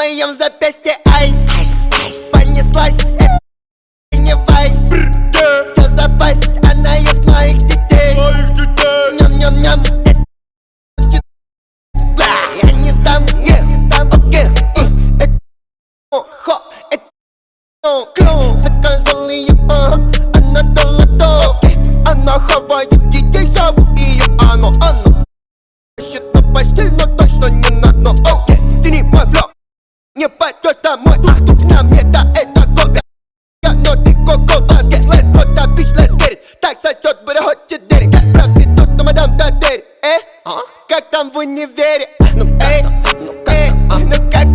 моем запястье айс. Понеслась, это не вайс. Что за пасть, она ест моих детей. Ням-ням-ням, я не дам, заказал ее, она дала то. Она хавает детей, зову ее Оно. Ищет на постель, но точно не на дно. Ты не мой флоу, не пойдет домой. Тут на мне, да это год. Я но ты коко, let's go, да bitch, let's get it. Так сосет, буду хоть и дерек. Как правда тут, но мадам да дерек. Как там в универе? Ну как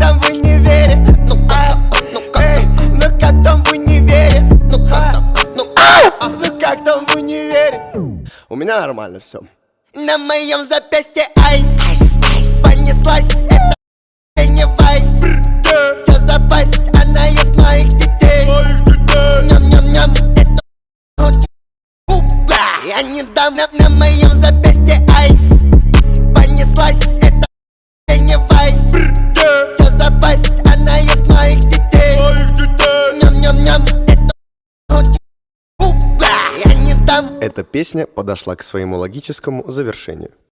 там в универе? Ну как там в универе? Ну как там в универе? У меня нормально все. На моем запястье айс. Понеслась, это не вайс. Что за пасть, она ест моих детей. Ням-ням-ням, я не дам. На моем запястье айс. Понеслась, это не вайс. Что за пасть, она ест моих детей. Ням-ням-ням, я не дам. Эта песня подошла к своему логическому завершению.